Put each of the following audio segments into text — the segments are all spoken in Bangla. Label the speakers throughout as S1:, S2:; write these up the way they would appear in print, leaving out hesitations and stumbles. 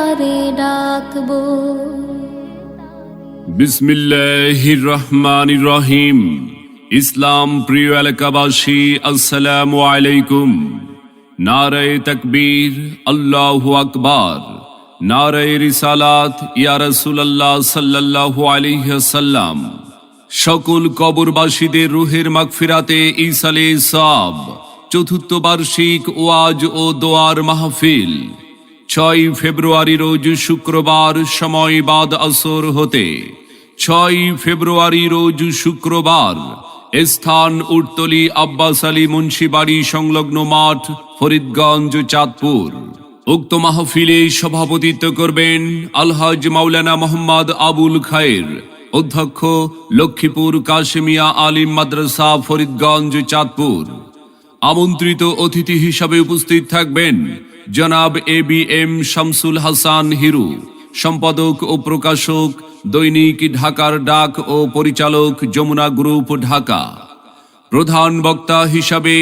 S1: তারে ডাকবো।
S2: বিসমিল্লাহির রহমানির রহিম। ইসলাম প্রিয় এলাকাবাসী, আসসালামু আলাইকুম। নারায়ে তাকবীর, আল্লাহু আকবার। নারায়ে রিসালাত, ইয়া রাসূলুল্লাহ সাল্লাল্লাহু আলাইহি ওয়াসাল্লাম। সকল কবরবাসীদের রুহের মাগফিরাতে ইসালে সওয়াব। চতুর্থ বার্ষিক ওয়াজ ও দোয়ার মাহফিল 6 ফেব্রুয়ারি রোজ শুক্রবার, সময় বাদ আসর হতে। 6 ফেব্রুয়ারি রোজ শুক্রবার, স্থান উর্তলি আব্বাস আলী মুন্সি বাড়ি সংলগ্ন মাঠ, ফরিদগঞ্জ, চাঁদপুর। উক্ত মাহফিলে সভাপতিত্ব করবেন আলহাজ মাওলানা মোহাম্মদ আবুল খায়ের, অধ্যক্ষ, লক্ষ্মীপুর কাশেমিয়া আলিম মাদ্রাসা, ফরিদগঞ্জ, চাঁদপুর। আমন্ত্রিত অতিথি হিসাবে উপস্থিত থাকবেন জনাব ABM শামসুল হাসান হিরু, সম্পাদক ও প্রকাশক, দৈনিক ঢাকার ডাক ও পরিচালক, যমুনা গ্রুপ, ঢাকা। প্রধান বক্তা হিসাবে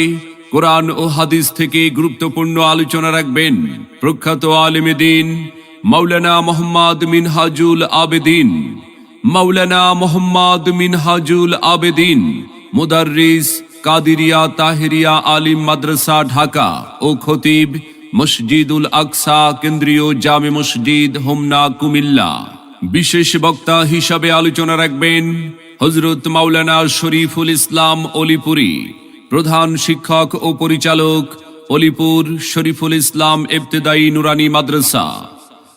S2: কোরআন ও হাদিস থেকে গুরুত্বপূর্ণ আলোচনা রাখবেন প্রখ্যাত আলেমে দ্বীন মাওলানা মোহাম্মদ মিনহাজুল আবেদিন। মাওলানা মোহাম্মদ মিনহাজুল আবেদিন, মুদাররিস, কাদিরিয়া তাহেরিয়া আলিম মাদ্রাসা, ঢাকা ও খতিব, মসজিদুল আকসা কেন্দ্রীয় জামে মসজিদ, হোমনা, কুমিল্লা। বিশেষ বক্তা হিসাবে আলোচনা রাখবেন হযরত মাওলানা শরীফুল ইসলাম অলিপুরী, প্রধান শিক্ষক ও পরিচালক, অলিপুর শরীফুল ইসলাম ইবতেদায়ী নুরানি মাদ্রাসা।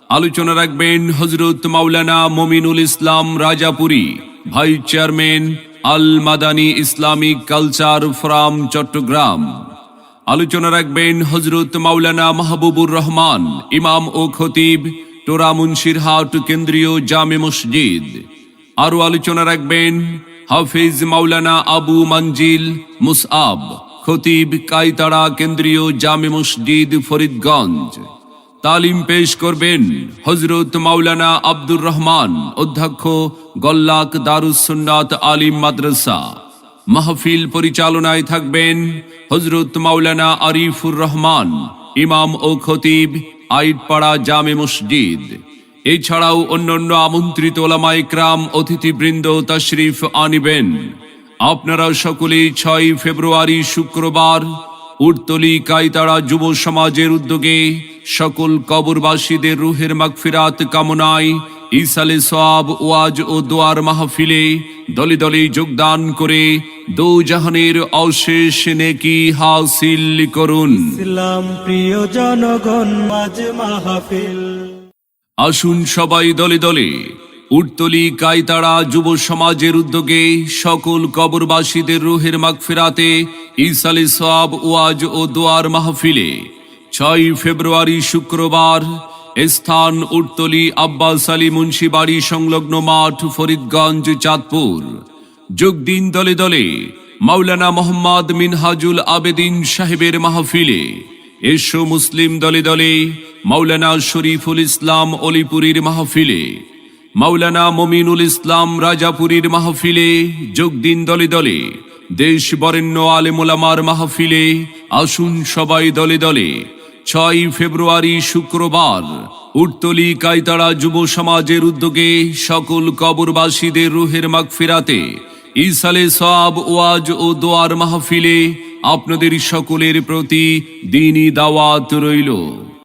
S2: আলোচনা রাখবেন হযরত মাওলানা Mominul Islam Rajapuri, vice chairman, Al Madani Islamic culture forum, Chattogram. আলোচনা রাখবেন হযরত মাওলানা মাহবুবুর রহমান, ইমাম ও খতিব, টোরা মুন্সিরহাট কেন্দ্রীয় জামে মসজিদ। আরও আলোচনা রাখবেন হাফিজ মাওলানা আবু মঞ্জিল মুসআব, খতিব, কাইতাড়া কেন্দ্রীয় জামে মসজিদ, ফরিদগঞ্জ। তালিম পেশ করবেন হযরত মাওলানা আব্দুর রহমান, অধ্যক্ষ, গল্লাক দারুস সুন্নাত আলিম মাদ্রাসা। মাহফিল পরিচালনায় থাকবেন হযরত মাওলানা আরিফুর রহমান, ইমাম ও খতিব, আইটপাড়া জামে মসজিদ। এছাড়াও অন্যান্য আমন্ত্রিত ওলামা ইকরাম, অতিথিবৃন্দ তাশরিফ আনিবেন। আপনারা সকলেই 6 ফেব্রুয়ারি শুক্রবার উর্তলি কাইতাড়া যুব সমাজের উদ্যোগে সকল কবরবাসীদের রুহের মাগফিরাত কামনায় ইসালে সওয়াব ওয়াজ ও দোয়ার মাহফিলে দলে দলে যোগদান করে দোজাহানের অশেষ নেকি হাসিল করুন।
S3: ইসলাম প্রিয় জনগণ, মাঝ মাহফিল।
S2: আসুন সবাই দলে দলে উর্তলি কাইতাড়া যুব সমাজের উদ্যোগে সকল কবরবাসীদের রুহের মাগফিরাতে ইসালে সওয়াব ওয়াজ ও দোয়ার মাহফিলে 6 ফেব্রুয়ারি শুক্রবার, স্থান উর্তলি আব্বাস আলী মুন্সি বাড়ি সংলগ্ন মাঠ, ফরিদগঞ্জ, চাঁদপুর। যোগ দিন দলে দলে মাওলানা মোহাম্মদ মিনহাজুল আবেদিন সাহেবের মাহফিলে। এসো মুসলিম দলে দলে মাওলানা শরীফুল ইসলাম অলিপুরীর মাহফিলে, মাওলানা মমিনুল ইসলাম রাজাপুরীর মাহফিলে। যোগ দিন দলে দলে দেশ বরেণ্য আলেম ওলামার মাহফিলে। আসুন সবাই দলে দলে 6 ফেব্রুয়ারি শুক্রবার উর্তলি কাইতাড়া যুব সমাজের উদ্যোগে সকল কবরবাসীদের রুহের মাগফিরাতে ইসালে সওয়াব ওয়াজ ও দোয়ার মাহফিলে আপনাদের সকলের প্রতি দ্বীনি দাওয়াত রইল।